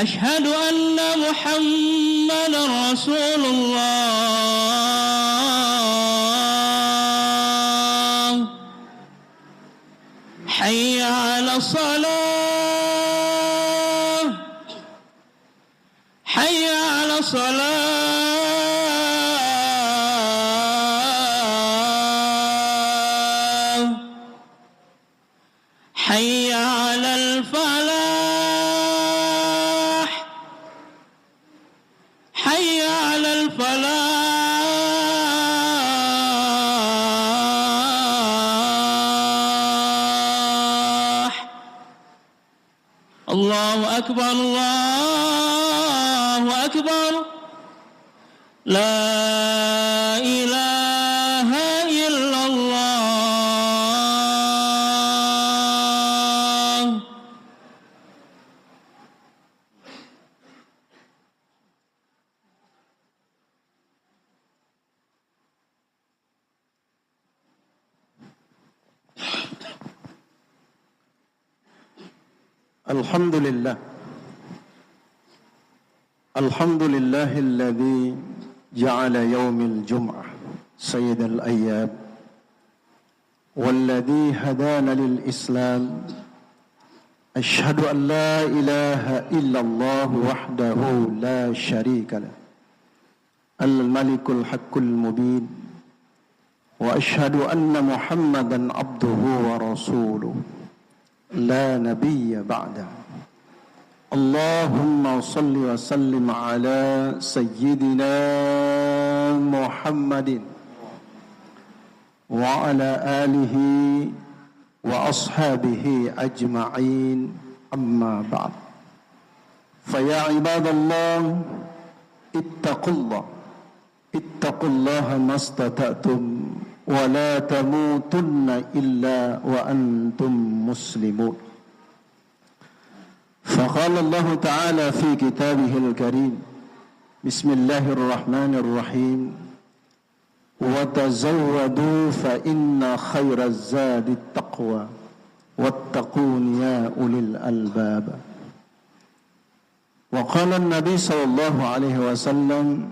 أشهد أن محمدا رسول الله حي على الصلاة حي على الصلاة حي على الفلاح حي على الفلاح الله أكبر الله أكبر لا إله إلا الله. Alhamdulillah. Alhamdulillahilladzi ja'ala yaumil jum'ah sayyidal ayyam walladzi hadana lil islam asyhadu an la ilaha illallah wahdahu la syarika lah al malikul haqqul mubin wa asyhadu anna muhammadan abduhu wa rasuluhu la nabiyya ba'da. Allahumma salli wa sallim ala sayyidina Muhammadin wa ala alihi wa ashabihi ajma'in, amma ba'd. Faya ibadallah ittaqullaha mastata'tum wa la tamutunna illa wa antum muslimun. فقال الله تعالى في كتابه الكريم بسم الله الرحمن الرحيم وتزودوا فإن خير الزاد التقوى واتقون يا أولي الألباب. وقال النبي صلى الله عليه وسلم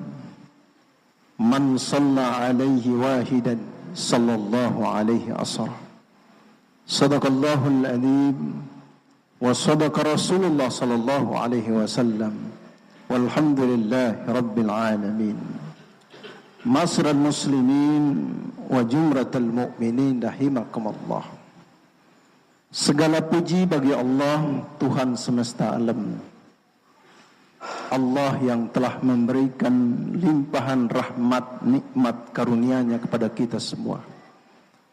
من صلى عليه واحدا صلى الله عليه عشرة. صدق الله العظيم wa sadaqa Rasulullah sallallahu alaihi wasallam walhamdulillahi rabbil alamin. Masral muslimin wa jumratal mu'minin rahimakumullah. Segala puji bagi Allah, Tuhan semesta alam, Allah yang telah memberikan limpahan rahmat, nikmat, karunia-Nya kepada kita semua,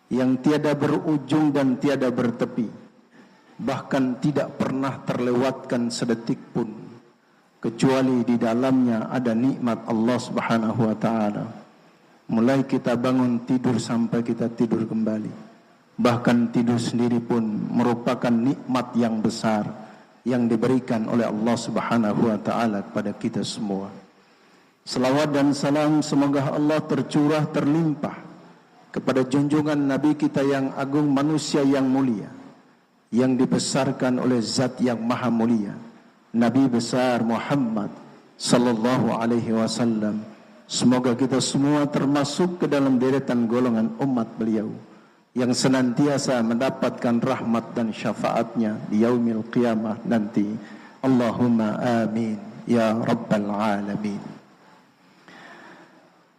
yang tiada berujung dan tiada bertepi, bahkan tidak pernah terlewatkan sedetik pun, kecuali di dalamnya ada nikmat Allah Subhanahu wa ta'ala. Mulai kita bangun tidur sampai kita tidur kembali, bahkan tidur sendiri pun merupakan nikmat yang besar yang diberikan oleh Allah Subhanahu wa ta'ala kepada kita semua. Selawat dan salam semoga Allah tercurah terlimpah kepada junjungan Nabi kita yang agung, manusia yang mulia, yang dibesarkan oleh zat yang maha mulia, Nabi besar Muhammad sallallahu alaihi wasallam. Semoga kita semua termasuk ke dalam deretan golongan umat beliau yang senantiasa mendapatkan rahmat dan syafaatnya di yaumil qiyamah nanti. Allahumma amin ya rabbal alamin.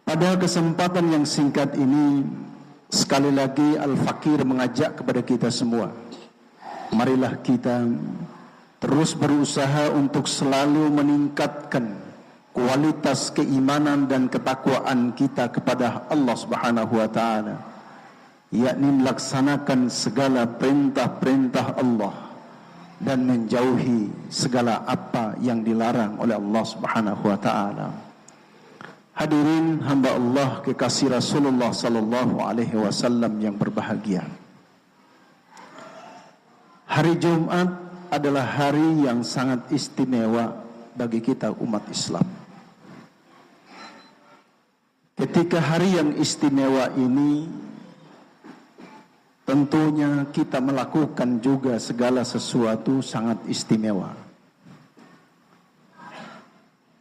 Pada kesempatan yang singkat ini, sekali lagi Al-Fakir mengajak kepada kita semua, marilah kita terus berusaha untuk selalu meningkatkan kualitas keimanan dan ketakwaan kita kepada Allah Subhanahu wa ta'ala, yakni melaksanakan segala perintah-perintah Allah dan menjauhi segala apa yang dilarang oleh Allah Subhanahu wa ta'ala. Hadirin hamba Allah kekasih Rasulullah sallallahu alaihi wasallam yang berbahagia, hari Jumat adalah hari yang sangat istimewa bagi kita umat Islam. Ketika hari yang istimewa ini, tentunya kita melakukan juga segala sesuatu sangat istimewa.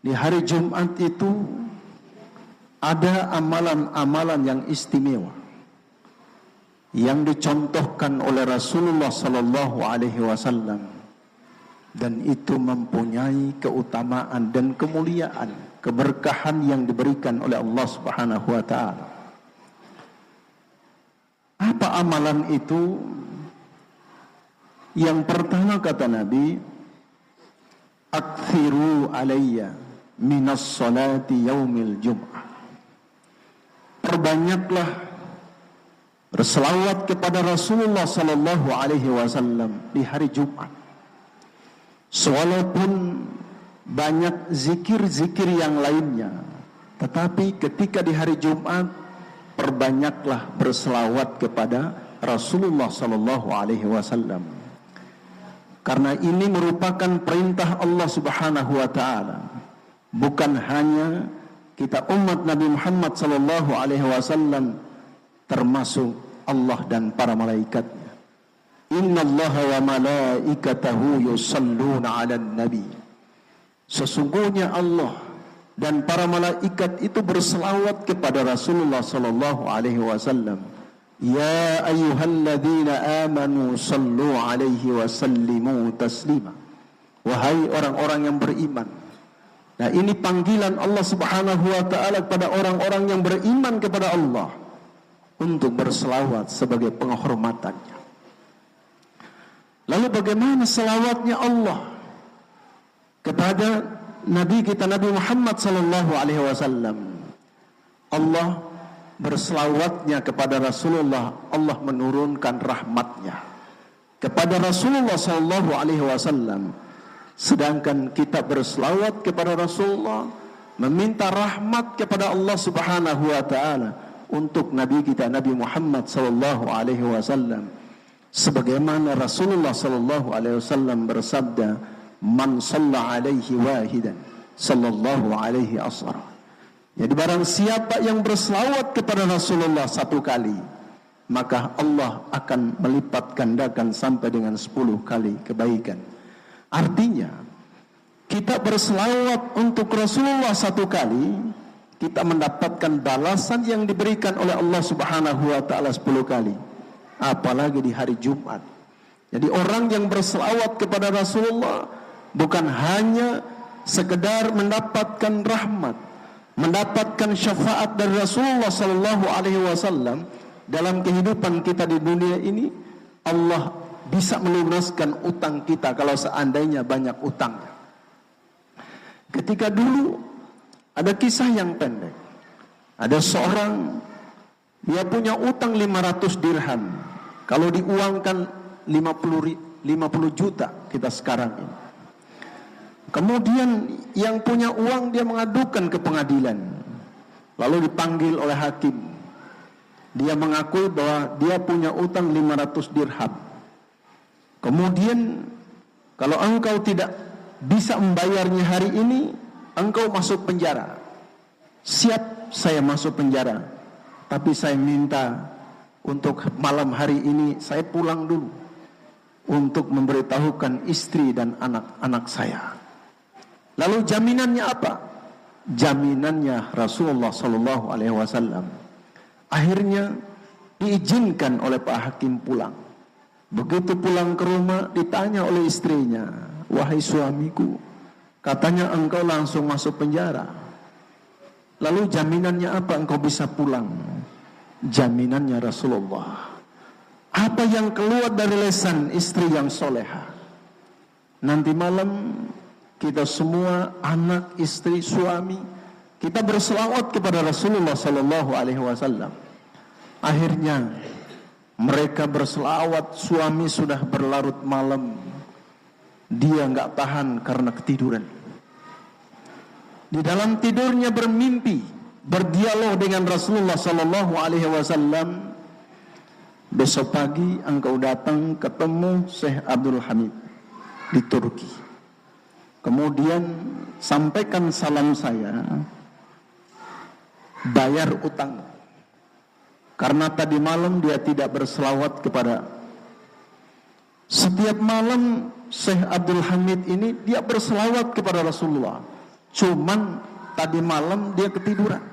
di hari Jumat itu ada amalan-amalan yang istimewa yang dicontohkan oleh Rasulullah sallallahu alaihi wasallam, dan itu mempunyai keutamaan dan kemuliaan, keberkahan yang diberikan oleh Allah Subhanahu wa taala. Apa amalan itu? Yang pertama kata Nabi, "Aktsiru alayya minas salati yaumil jum'ah." Perbanyaklah berselawat kepada Rasulullah sallallahu alaihi wasallam di hari Jumat. Walaupun banyak zikir-zikir yang lainnya, tetapi ketika di hari Jumat perbanyaklah berselawat kepada Rasulullah sallallahu alaihi wasallam. Karena ini merupakan perintah Allah Subhanahu wa taala. Bukan hanya kita umat Nabi Muhammad sallallahu alaihi wasallam, termasuk Allah dan para malaikatnya. Innallaha wa malaikatahu yusalluna 'alan nabi. Sesungguhnya Allah dan para malaikat itu berselawat kepada Rasulullah sallallahu alaihi wasallam. Ya ayyuhalladzina amanu sallu alaihi wa sallimu taslima. Wahai orang-orang yang beriman. Nah, ini panggilan Allah Subhanahu wa taala kepada orang-orang yang beriman kepada Allah untuk berselawat sebagai penghormatannya. Lalu bagaimana selawatnya Allah kepada Nabi kita Nabi Muhammad sallallahu alaihi wasallam? Allah berselawatnya kepada Rasulullah, Allah menurunkan rahmatnya kepada Rasulullah sallallahu alaihi wasallam. Sedangkan kita berselawat kepada Rasulullah, meminta rahmat kepada Allah Subhanahu wa taala untuk Nabi kita Nabi Muhammad sallallahu alaihi wasallam, sebagaimana Rasulullah sallallahu alaihi wasallam bersabda, "Man shalla alaihi wahidan sallallahu alaihi asra." Jadi barang siapa yang berselawat kepada Rasulullah satu kali, maka Allah akan melipat gandakan sampai dengan 10 kali kebaikan. Artinya, kita berselawat untuk Rasulullah satu kali, kita mendapatkan balasan yang diberikan oleh Allah Subhanahu wa taala 10 kali. Apalagi di hari Jumat. Jadi orang yang berselawat kepada Rasulullah bukan hanya sekedar mendapatkan rahmat, mendapatkan syafaat dari Rasulullah sallallahu alaihi wasallam dalam kehidupan kita di dunia ini. Allah bisa melunaskan utang kita kalau seandainya banyak utangnya. Ketika dulu ada kisah yang pendek. Ada seorang, dia punya utang 500 dirham. Kalau diuangkan 50 juta kita sekarang ini. Kemudian yang punya uang dia mengadukan ke pengadilan. Lalu dipanggil oleh hakim. Dia mengakui bahwa dia punya utang 500 dirham. Kemudian kalau engkau tidak bisa membayarnya hari ini, engkau masuk penjara. Siap, saya masuk penjara. Tapi saya minta untuk malam hari ini saya pulang dulu untuk memberitahukan istri dan anak-anak saya. Lalu jaminannya apa? Jaminannya Rasulullah sallallahu alaihi wasallam. Akhirnya diizinkan oleh Pak Hakim pulang. Begitu pulang ke rumah ditanya oleh istrinya, "Wahai suamiku, katanya engkau langsung masuk penjara. Lalu jaminannya apa engkau bisa pulang?" Jaminannya Rasulullah. Apa yang keluar dari lisan istri yang soleha? Nanti malam kita semua, anak, istri, suami, kita berselawat kepada Rasulullah sallallahu alaihi wasallam. Akhirnya mereka berselawat, suami sudah berlarut malam, dia enggak tahan karena ketiduran. Di dalam tidurnya bermimpi, berdialog dengan Rasulullah sallallahu alaihi wasallam. Besok pagi engkau datang ketemu Syekh Abdul Hamid di Turki. Kemudian sampaikan salam saya, bayar utang. Karena tadi malam dia tidak berselawat kepada. Setiap malam Syekh Abdul Hamid ini dia berselawat kepada Rasulullah. Cuman tadi malam dia ketiduran,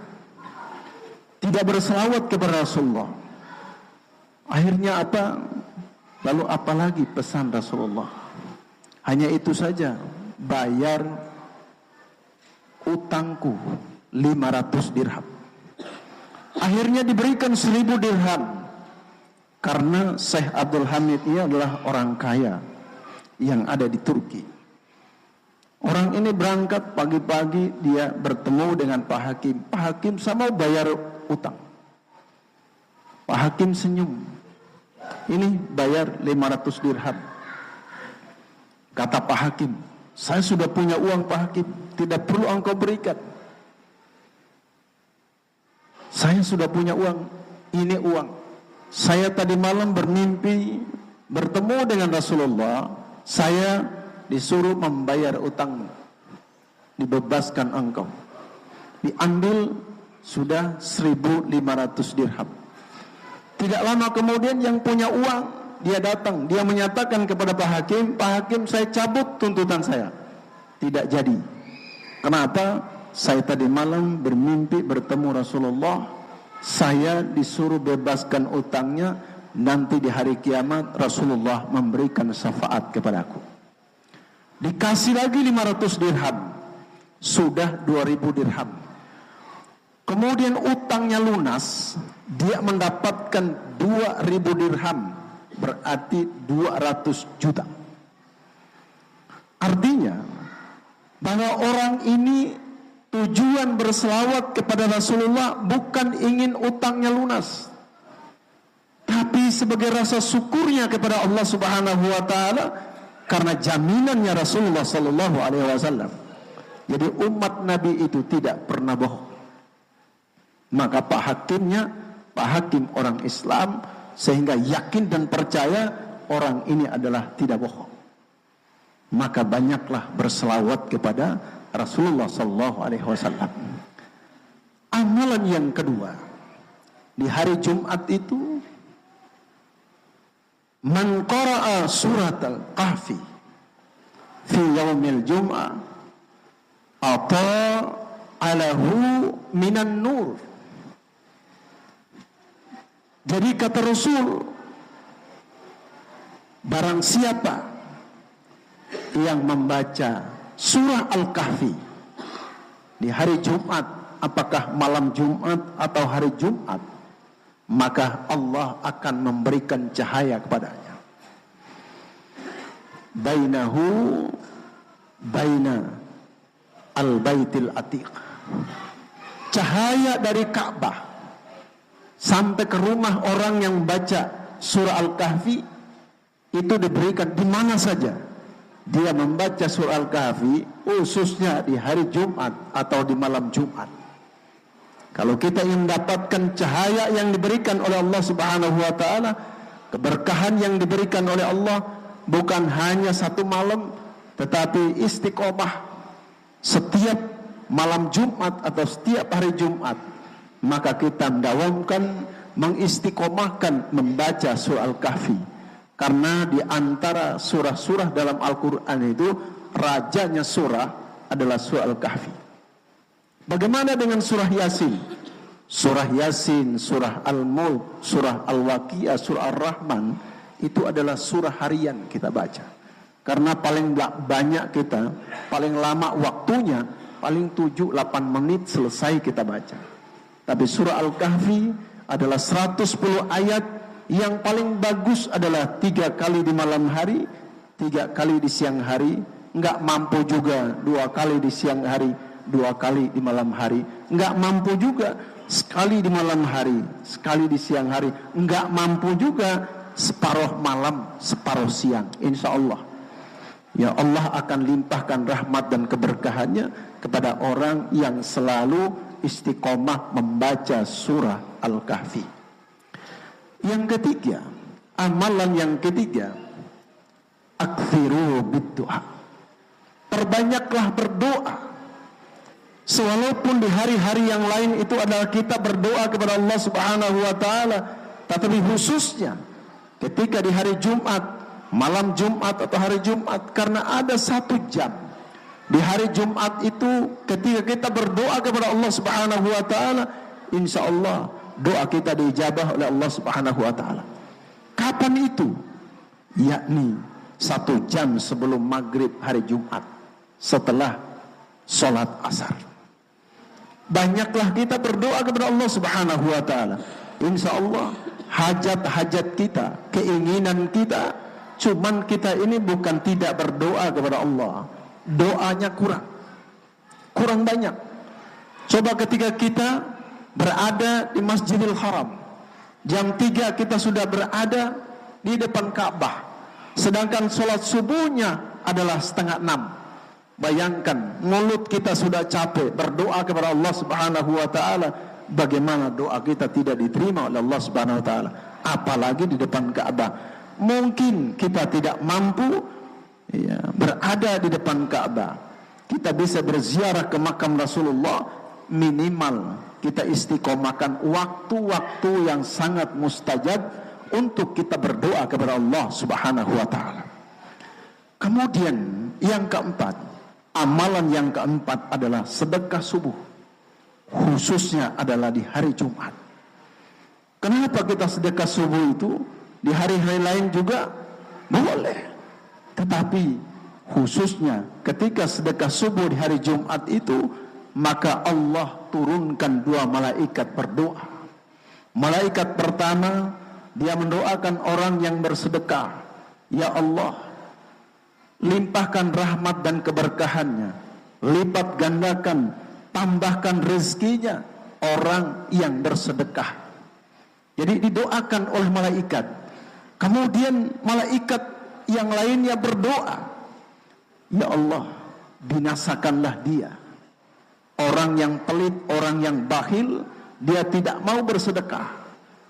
tidak berselawat kepada Rasulullah. Akhirnya apa? Lalu apalagi pesan Rasulullah? Hanya itu saja, bayar utangku 500 dirham. Akhirnya diberikan 1000 dirham. Karena Syekh Abdul Hamid ini adalah orang kaya yang ada di Turki. Orang ini berangkat pagi-pagi, dia bertemu dengan Pak Hakim. Pak Hakim, saya mau bayar utang. Pak Hakim senyum. Ini bayar 500 dirham. Kata Pak Hakim, saya sudah punya uang Pak Hakim, tidak perlu engkau berikan. Saya sudah punya uang, ini uang. Saya tadi malam bermimpi bertemu dengan Rasulullah, saya disuruh membayar utang, dibebaskan engkau. Diambil sudah 1.500 dirham. Tidak lama kemudian yang punya uang, dia datang, dia menyatakan kepada Pak Hakim, Pak Hakim, saya cabut tuntutan saya. Tidak jadi. Kenapa? Saya tadi malam bermimpi bertemu Rasulullah, saya disuruh bebaskan utangnya, nanti di hari kiamat Rasulullah memberikan syafaat kepadaku. Dikasih lagi 500 dirham, sudah 2.000 dirham. Kemudian utangnya lunas, dia mendapatkan 2.000 dirham, berarti 200 juta. Artinya bahwa orang ini tujuan berselawat kepada Rasulullah bukan ingin utangnya lunas, tapi sebagai rasa syukurnya kepada Allah Subhanahu wa taala karena jaminannya Rasulullah sallallahu alaihi wasallam. Jadi umat Nabi itu tidak pernah bohong. Maka Pak Hakim orang Islam, sehingga yakin dan percaya orang ini adalah tidak bohong. Maka banyaklah berselawat kepada Rasulullah sallallahu alaihi wasallam. Amalan yang kedua, di hari Jumat itu, man qara'a surat al-Kahfi fi yaumil jum'ah ata'alahu minan nur. Jadi kata Rasul, barang siapa yang membaca surah Al-Kahfi di hari Jumat, apakah malam Jumat atau hari Jumat, maka Allah akan memberikan cahaya kepadanya. Bainahu baina al-baitil atiq. Cahaya dari Ka'bah sampai ke rumah orang yang baca surah Al-Kahfi itu diberikan di mana saja dia membaca surah Al-Kahfi, khususnya di hari Jumat atau di malam Jumat. Kalau kita ingin mendapatkan cahaya yang diberikan oleh Allah Subhanahu wa taala, keberkahan yang diberikan oleh Allah, bukan hanya satu malam, tetapi istiqomah setiap malam Jumat atau setiap hari Jumat, maka kita mendawamkan, mengistiqomahkan membaca surah Al-Kahfi. Karena di antara surah-surah dalam Al-Quran itu, rajanya surah adalah surah Al-Kahfi. Bagaimana dengan surah Yasin? Surah Yasin, surah Al-Mulk, surah Al-Waqiah, surah Ar-Rahman, itu adalah surah harian kita baca. Karena paling banyak kita, paling lama waktunya, paling 7-8 menit selesai kita baca. Tapi surah Al-Kahfi adalah 110 ayat, yang paling bagus adalah 3 kali di malam hari, 3 kali di siang hari. Enggak mampu juga 2 kali di siang hari, 2 kali di malam hari. Enggak mampu juga sekali di malam hari, sekali di siang hari. Enggak mampu juga separuh malam, separuh siang. Insya Allah, ya Allah akan limpahkan rahmat dan keberkahannya kepada orang yang selalu istiqomah membaca surah Al-Kahfi. Yang ketiga, amalan yang ketiga, aktsiru bid-du'a. Perbanyaklah berdoa. Walaupun di hari-hari yang lain itu adalah kita berdoa kepada Allah Subhanahu wa taala, tetapi khususnya ketika di hari Jumat, malam Jumat atau hari Jumat, karena ada 1 jam Di hari Jumat itu ketika kita berdoa kepada Allah Subhanahu wa taala, insya Allah doa kita diijabah oleh Allah Subhanahu wa taala. Kapan itu? Yakni 1 jam sebelum maghrib hari Jumat, setelah sholat asar. Banyaklah kita berdoa kepada Allah Subhanahu wa taala. Insya Allah hajat-hajat kita, keinginan kita, cuman kita ini bukan tidak berdoa kepada Allah, doanya kurang banyak. Coba ketika kita berada di Masjidil Haram, jam 3 kita sudah berada di depan Ka'bah, sedangkan sholat subuhnya adalah 5:30. Bayangkan, mulut kita sudah capek berdoa kepada Allah Subhanahu wa taala, bagaimana doa kita tidak diterima oleh Allah Subhanahu wa taala, apalagi di depan Ka'bah. Mungkin kita tidak mampu berada di depan Ka'bah, kita bisa berziarah ke makam Rasulullah, minimal kita istiqomahkan waktu-waktu yang sangat mustajab untuk kita berdoa kepada Allah Subhanahu wa taala. Kemudian yang keempat, amalan yang keempat adalah sedekah subuh, khususnya adalah di hari Jumat. Kenapa kita sedekah subuh itu? Di hari-hari lain juga boleh, tetapi khususnya ketika sedekah subuh di hari Jumat itu, maka Allah turunkan 2 malaikat berdoa. Malaikat pertama, dia mendoakan orang yang bersedekah, ya Allah, limpahkan rahmat dan keberkahannya, lipat gandakan, tambahkan rezekinya orang yang bersedekah. Jadi didoakan oleh malaikat. Kemudian malaikat yang lainnya berdoa, ya Allah, binasakanlah dia, orang yang pelit, orang yang bakhil, dia tidak mau bersedekah.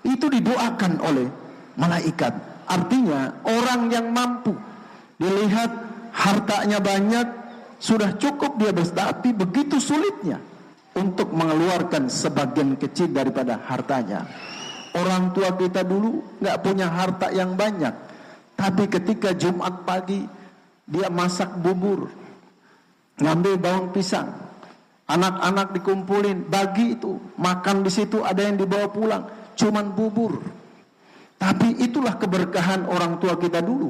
Itu didoakan oleh malaikat. Artinya orang yang mampu, dilihat hartanya banyak, sudah cukup dia tapi begitu sulitnya untuk mengeluarkan sebagian kecil daripada hartanya. Orang tua kita dulu nggak punya harta yang banyak, tapi ketika Jumat pagi dia masak bubur, ngambil bawang pisang, anak-anak dikumpulin, bagi itu, makan di situ, ada yang dibawa pulang, cuman bubur. Tapi itulah keberkahan orang tua kita dulu.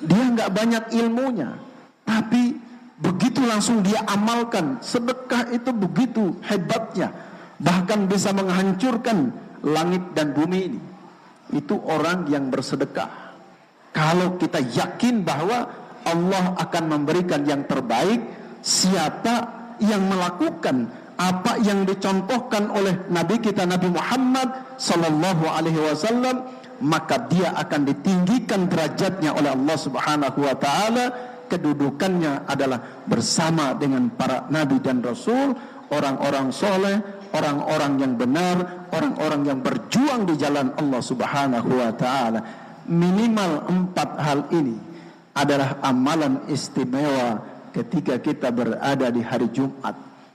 Dia nggak banyak ilmunya, tapi begitu langsung dia amalkan. Sedekah itu begitu hebatnya, bahkan bisa menghancurkan langit dan bumi ini. Itu orang yang bersedekah. Kalau kita yakin bahwa Allah akan memberikan yang terbaik, siapa yang melakukan apa yang dicontohkan oleh Nabi kita Nabi Muhammad sallallahu alaihi wasallam, maka dia akan ditinggikan derajatnya oleh Allah Subhanahu wa taala. Kedudukannya adalah bersama dengan para nabi dan rasul, orang-orang soleh, orang-orang yang benar, orang-orang yang berjuang di jalan Allah Subhanahu wa taala. Minimal 4 hal ini adalah amalan istimewa ketika kita berada di hari Jumat.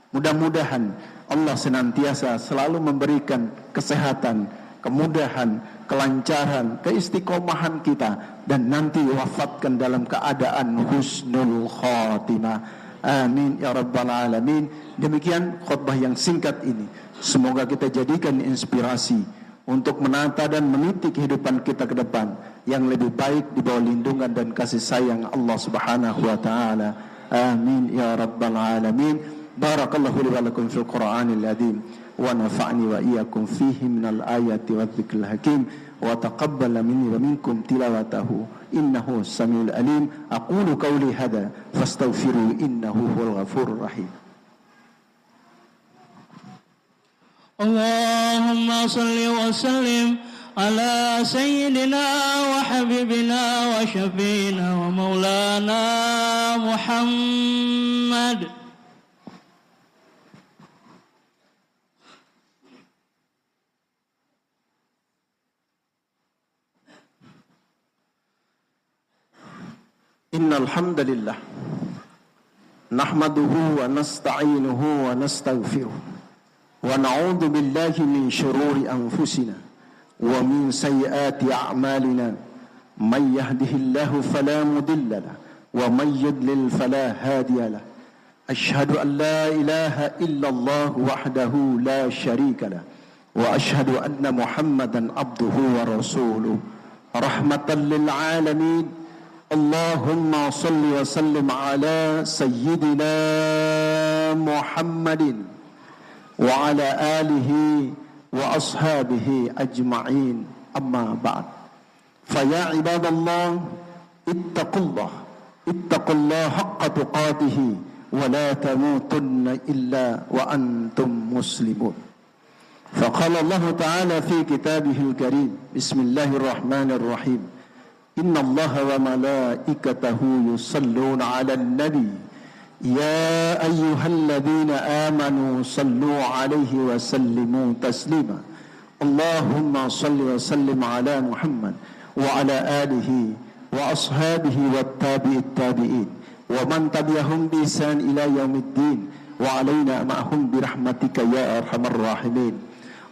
Mudah-mudahan Allah senantiasa selalu memberikan kesehatan, kemudahan, kelancaran, keistiqomahan kita, dan nanti wafatkan dalam keadaan husnul khatimah. Amin ya rabbal alamin. Demikian khutbah yang singkat ini, semoga kita jadikan inspirasi untuk menata dan meniti kehidupan kita ke depan yang lebih baik di bawah lindungan dan kasih sayang Allah Subhanahu wa taala. Amin ya rabbal alamin. Barakallahu li wa lakum fil Qur'anil azim wa nafa'ni wa iyyakum fihi minal ayati wadh-dhikril hakim wa taqabbala minni wa minkum tilawatahu innahu samiul alim. Aqulu qawli hadza fastaghfiru innahu huwal ghafurur rahim. Allahumma salli wa sallim ala sayyidina wa habibina wa syafiina wa maulana Muhammad. Innal hamdalillah nahmaduhu wa nasta'inuhu wa nastaghfiruh wa na'udzu billahi min shururi anfusina wa min sayyiati a'malina may yahdihillahu fala mudilla lahu wa may yudlil fala hadiya lahu أشهد أن لا إله إلا الله وحده لا شريك له وأشهد أن محمدا عبده ورسوله رحمة للعالمين اللهم صل وسلم على سيدنا محمد وعلى آله وأصحابه أجمعين أما بعد فيا عباد الله اتقوا الله حق تقاته ولا تموتن إلا وأنتم مسلمون فقال الله تعالى في كتابه الكريم بسم الله الرحمن الرحيم إن الله وملائكته يصلون على النبي يا أيها الذين آمنوا صلوا عليه وسلموا تسليما اللهم صل وسلم على محمد وعلى آله وأصحابه والتابعين ومن تبعهم بإحسان إلى يوم الدين وعلينا معهم برحمتك يا أرحم الراحمين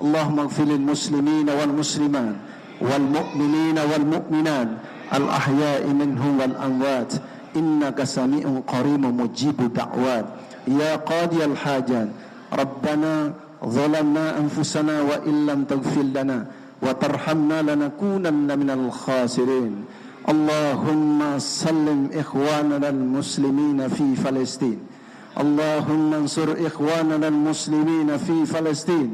اللهم اغفر للمسلمين والمسلمات والمؤمنين والمؤمنات الأحياء منهم والأموات إنك سميع قريب مجيب الدعوات يا قاضي الحاجات ربنا ظلمنا أنفسنا وإن لم تغفر لنا وترحمنا لنكونن من الخاسرين اللهم سلم إخواننا المسلمين في فلسطين اللهم انصر إخواننا المسلمين في فلسطين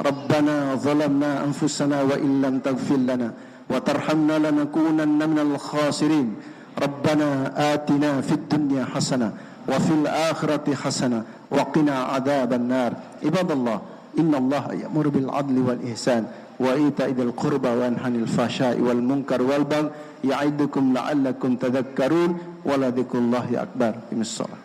ربنا ظلمنا أنفسنا وإن لم تغفر لنا وترحمنا لنكونن من الخاسرين ربنا آتنا في الدنيا حسنة وفي الآخرة حسنة وقنا عذاب النار عباد الله إن الله يأمر بالعدل والإحسان وإيتاء ذي القربى وينهى عن الفحشاء والمنكر والبغي يعظكم لعلكم تذكرون ولذكر الله أكبر قم الصلاة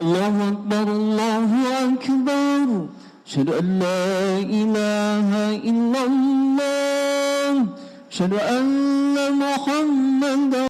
الله أكبر الله أكبر أشهد أن لا إله إلا الله أشهد أن محمدا